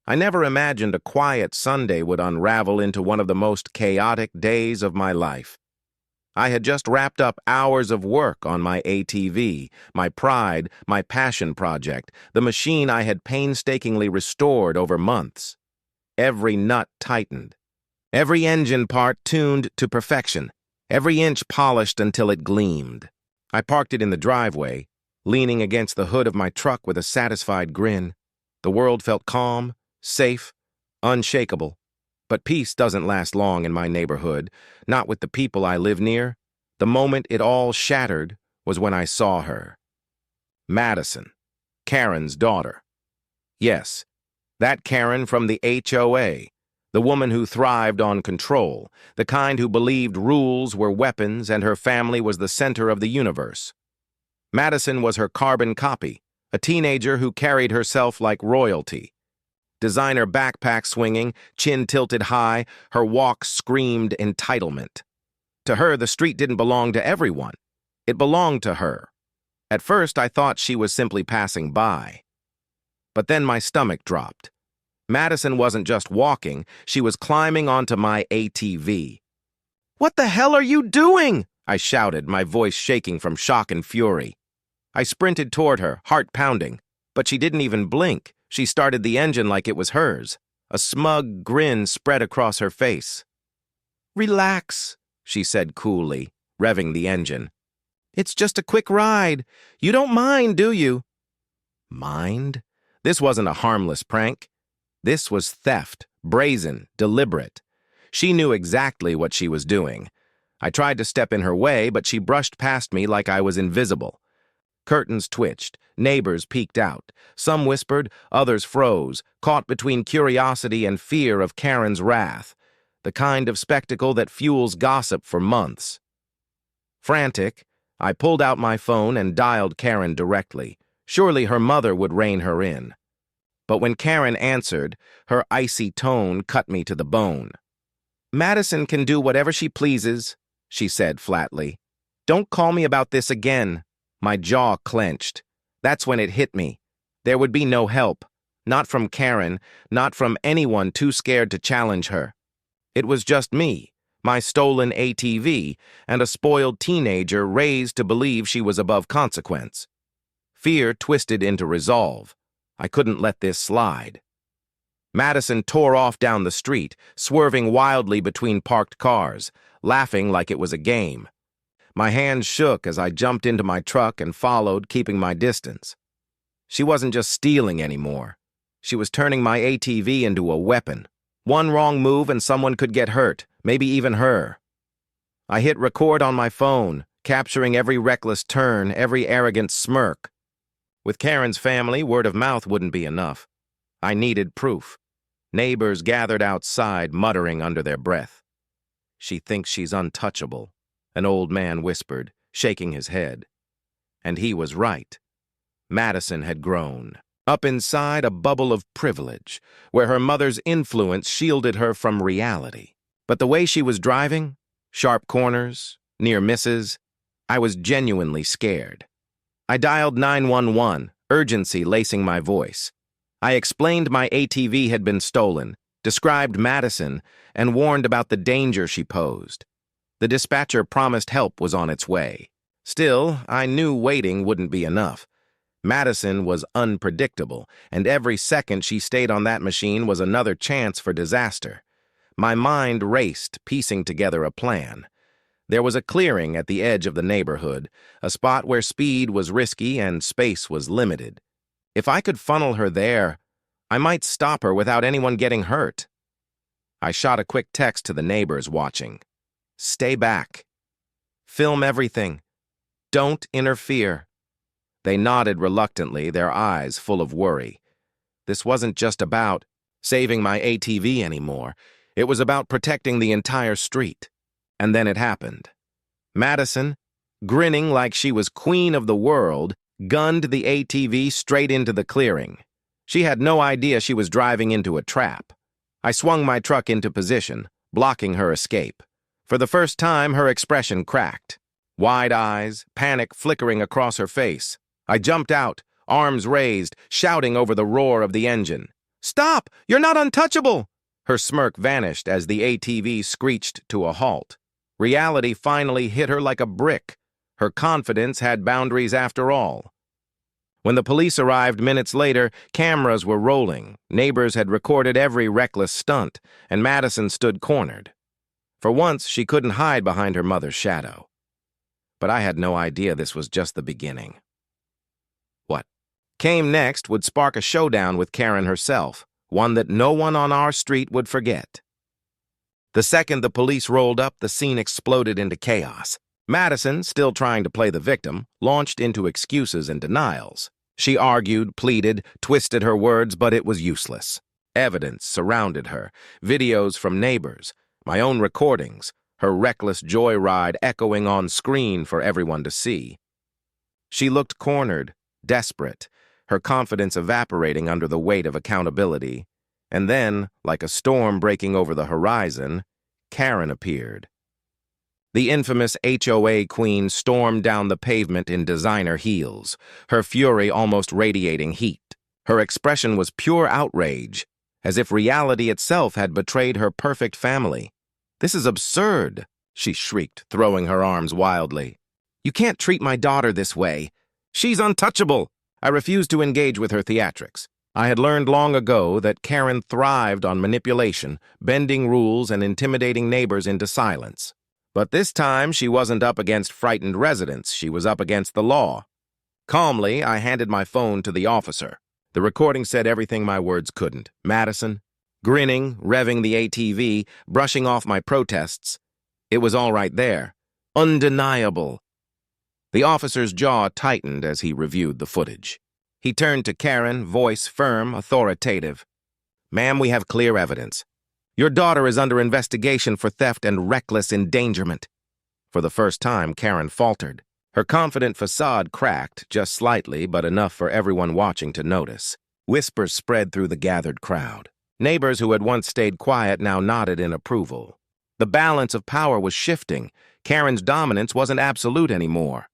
I never imagined a quiet Sunday would unravel into one of the most chaotic days of my life. I had just wrapped up hours of work on my ATV, my pride, my passion project, the machine I had painstakingly restored over months. Every nut tightened, every engine part tuned to perfection, every inch polished until it gleamed. I parked it in the driveway, leaning against the hood of my truck with a satisfied grin. The world felt calm, safe, unshakable. But peace doesn't last long in my neighborhood, not with the people I live near. The moment it all shattered was when I saw her. Madison, Karen's daughter. Yes, that Karen from the HOA, the woman who thrived on control, the kind who believed rules were weapons and her family was the center of the universe. Madison was her carbon copy, a teenager who carried herself like royalty. Designer backpack swinging, chin tilted high, her walk screamed entitlement. To her, the street didn't belong to everyone. It belonged to her. At first, I thought she was simply passing by. But then my stomach dropped. Madison wasn't just walking, she was climbing onto my ATV. "What the hell are you doing?" I shouted, my voice shaking from shock and fury. I sprinted toward her, heart pounding, but she didn't even blink. She started the engine like it was hers. A smug grin spread across her face. "Relax," she said coolly, revving the engine. "It's just a quick ride. You don't mind, do you?" Mind? This wasn't a harmless prank. This was theft, brazen, deliberate. She knew exactly what she was doing. I tried to step in her way, but she brushed past me like I was invisible. Curtains twitched, neighbors peeked out. Some whispered, others froze, caught between curiosity and fear of Karen's wrath, the kind of spectacle that fuels gossip for months. Frantic, I pulled out my phone and dialed Karen directly. Surely her mother would rein her in. But when Karen answered, her icy tone cut me to the bone. "Madison can do whatever she pleases," she said flatly. "Don't call me about this again." My jaw clenched. That's when it hit me. There would be no help. Not from Karen, not from anyone too scared to challenge her. It was just me, my stolen ATV, and a spoiled teenager raised to believe she was above consequence. Fear twisted into resolve. I couldn't let this slide. Madison tore off down the street, swerving wildly between parked cars, laughing like it was a game. My hands shook as I jumped into my truck and followed, keeping my distance. She wasn't just stealing anymore. She was turning my ATV into a weapon. One wrong move and someone could get hurt, maybe even her. I hit record on my phone, capturing every reckless turn, every arrogant smirk. With Karen's family, word of mouth wouldn't be enough. I needed proof. Neighbors gathered outside, muttering under their breath. "She thinks she's untouchable," an old man whispered, shaking his head. And he was right. Madison had grown. Up inside a bubble of privilege, where her mother's influence shielded her from reality. But the way she was driving, sharp corners, near misses, I was genuinely scared. I dialed 911, urgency lacing my voice. I explained my ATV had been stolen, described Madison, and warned about the danger she posed. The dispatcher promised help was on its way. Still, I knew waiting wouldn't be enough. Madison was unpredictable, and every second she stayed on that machine was another chance for disaster. My mind raced, piecing together a plan. There was a clearing at the edge of the neighborhood, a spot where speed was risky and space was limited. If I could funnel her there, I might stop her without anyone getting hurt. I shot a quick text to the neighbors watching. "Stay back. Film everything. Don't interfere." They nodded reluctantly, their eyes full of worry. This wasn't just about saving my ATV anymore. It was about protecting the entire street. And then it happened. Madison, grinning like she was queen of the world, gunned the ATV straight into the clearing. She had no idea she was driving into a trap. I swung my truck into position, blocking her escape. For the first time, her expression cracked. Wide eyes, panic flickering across her face. I jumped out, arms raised, shouting over the roar of the engine. Stop! You're not untouchable! Her smirk vanished as the ATV screeched to a halt. Reality finally hit her like a brick. Her confidence had boundaries after all. When the police arrived minutes later, cameras were rolling. Neighbors had recorded every reckless stunt, and Madison stood cornered. For once, she couldn't hide behind her mother's shadow. But I had no idea this was just the beginning. What came next would spark a showdown with Karen herself, one that no one on our street would forget. The second the police rolled up, the scene exploded into chaos. Madison, still trying to play the victim, launched into excuses and denials. She argued, pleaded, twisted her words, but it was useless. Evidence surrounded her, videos from neighbors, my own recordings, her reckless joyride echoing on screen for everyone to see. She looked cornered, desperate, her confidence evaporating under the weight of accountability. And then, like a storm breaking over the horizon, Karen appeared. The infamous HOA queen stormed down the pavement in designer heels, her fury almost radiating heat. Her expression was pure outrage, as if reality itself had betrayed her perfect family. "This is absurd," she shrieked, throwing her arms wildly. "You can't treat my daughter this way. She's untouchable." I refused to engage with her theatrics. I had learned long ago that Karen thrived on manipulation, bending rules and intimidating neighbors into silence. But this time, she wasn't up against frightened residents. She was up against the law. Calmly, I handed my phone to the officer. The recording said everything my words couldn't. Madison, grinning, revving the ATV, brushing off my protests. It was all right there. Undeniable. The officer's jaw tightened as he reviewed the footage. He turned to Karen, voice firm, authoritative. "Ma'am, we have clear evidence. Your daughter is under investigation for theft and reckless endangerment." For the first time, Karen faltered. Her confident facade cracked, just slightly, but enough for everyone watching to notice. Whispers spread through the gathered crowd. Neighbors who had once stayed quiet now nodded in approval. The balance of power was shifting. Karen's dominance wasn't absolute anymore.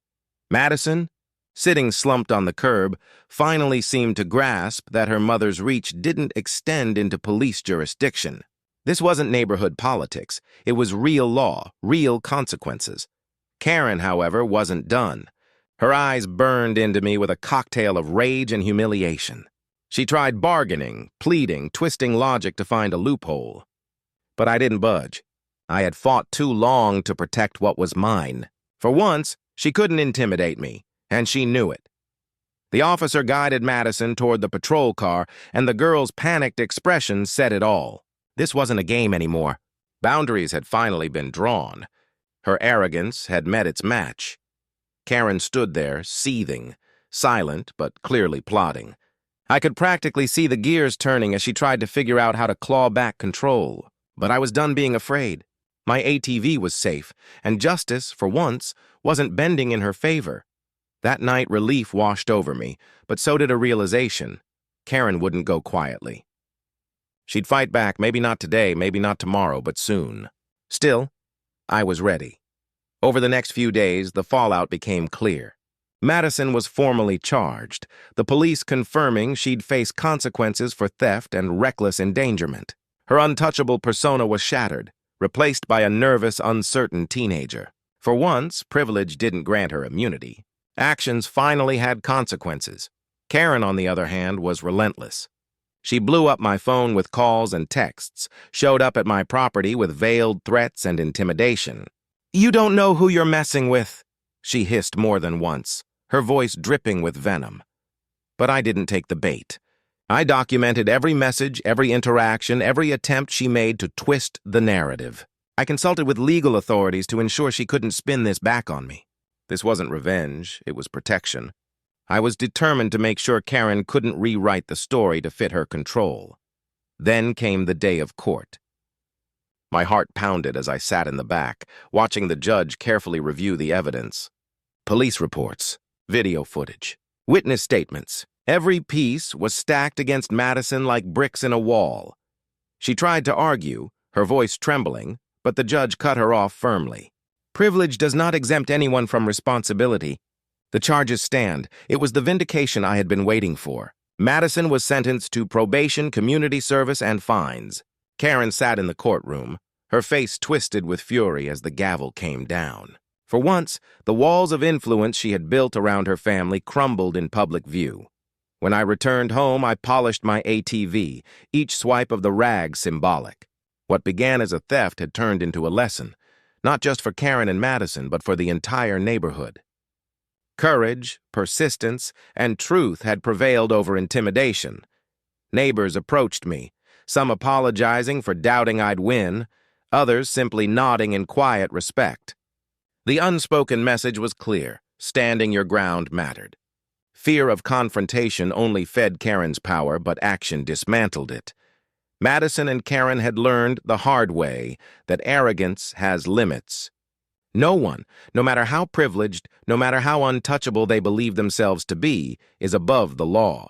Madison, sitting slumped on the curb, finally seemed to grasp that her mother's reach didn't extend into police jurisdiction. This wasn't neighborhood politics. It was real law, real consequences. Karen, however, wasn't done. Her eyes burned into me with a cocktail of rage and humiliation. She tried bargaining, pleading, twisting logic to find a loophole. But I didn't budge. I had fought too long to protect what was mine. For once, she couldn't intimidate me, and she knew it. The officer guided Madison toward the patrol car, and the girl's panicked expression said it all. This wasn't a game anymore. Boundaries had finally been drawn. Her arrogance had met its match. Karen stood there, seething, silent but clearly plotting. I could practically see the gears turning as she tried to figure out how to claw back control. But I was done being afraid. My ATV was safe, and justice, for once, wasn't bending in her favor. That night, relief washed over me, but so did a realization. Karen wouldn't go quietly. She'd fight back, maybe not today, maybe not tomorrow, but soon. Still, I was ready. Over the next few days, the fallout became clear. Madison was formally charged, the police confirming she'd face consequences for theft and reckless endangerment. Her untouchable persona was shattered, replaced by a nervous, uncertain teenager. For once, privilege didn't grant her immunity. Actions finally had consequences. Karen, on the other hand, was relentless. She blew up my phone with calls and texts, showed up at my property with veiled threats and intimidation. "You don't know who you're messing with," she hissed more than once, her voice dripping with venom. But I didn't take the bait. I documented every message, every interaction, every attempt she made to twist the narrative. I consulted with legal authorities to ensure she couldn't spin this back on me. This wasn't revenge, it was protection. I was determined to make sure Karen couldn't rewrite the story to fit her control. Then came the day of court. My heart pounded as I sat in the back, watching the judge carefully review the evidence. Police reports, video footage, witness statements. Every piece was stacked against Madison like bricks in a wall. She tried to argue, her voice trembling, but the judge cut her off firmly. "Privilege does not exempt anyone from responsibility. The charges stand. It was the vindication I had been waiting for." Madison was sentenced to probation, community service, and fines. Karen sat in the courtroom, her face twisted with fury as the gavel came down. For once, the walls of influence she had built around her family crumbled in public view. When I returned home, I polished my ATV, each swipe of the rag symbolic. What began as a theft had turned into a lesson, not just for Karen and Madison, but for the entire neighborhood. Courage, persistence, and truth had prevailed over intimidation. Neighbors approached me, some apologizing for doubting I'd win, others simply nodding in quiet respect. The unspoken message was clear: standing your ground mattered. Fear of confrontation only fed Karen's power, but action dismantled it. Madison and Karen had learned the hard way that arrogance has limits. No one, no matter how privileged, no matter how untouchable they believe themselves to be, is above the law.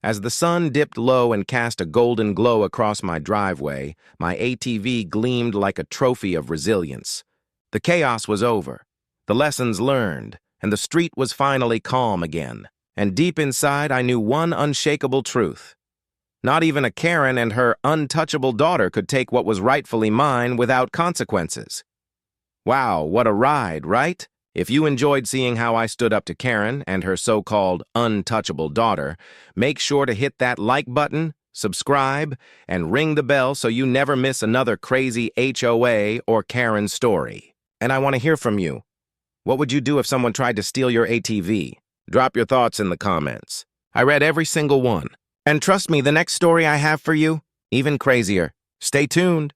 As the sun dipped low and cast a golden glow across my driveway, my ATV gleamed like a trophy of resilience. The chaos was over, the lessons learned, and the street was finally calm again. And deep inside, I knew one unshakable truth. Not even a Karen and her untouchable daughter could take what was rightfully mine without consequences. Wow, what a ride, right? If you enjoyed seeing how I stood up to Karen and her so-called untouchable daughter, make sure to hit that like button, subscribe, and ring the bell so you never miss another crazy HOA or Karen story. And I want to hear from you. What would you do if someone tried to steal your ATV? Drop your thoughts in the comments. I read every single one. And trust me, the next story I have for you, even crazier. Stay tuned.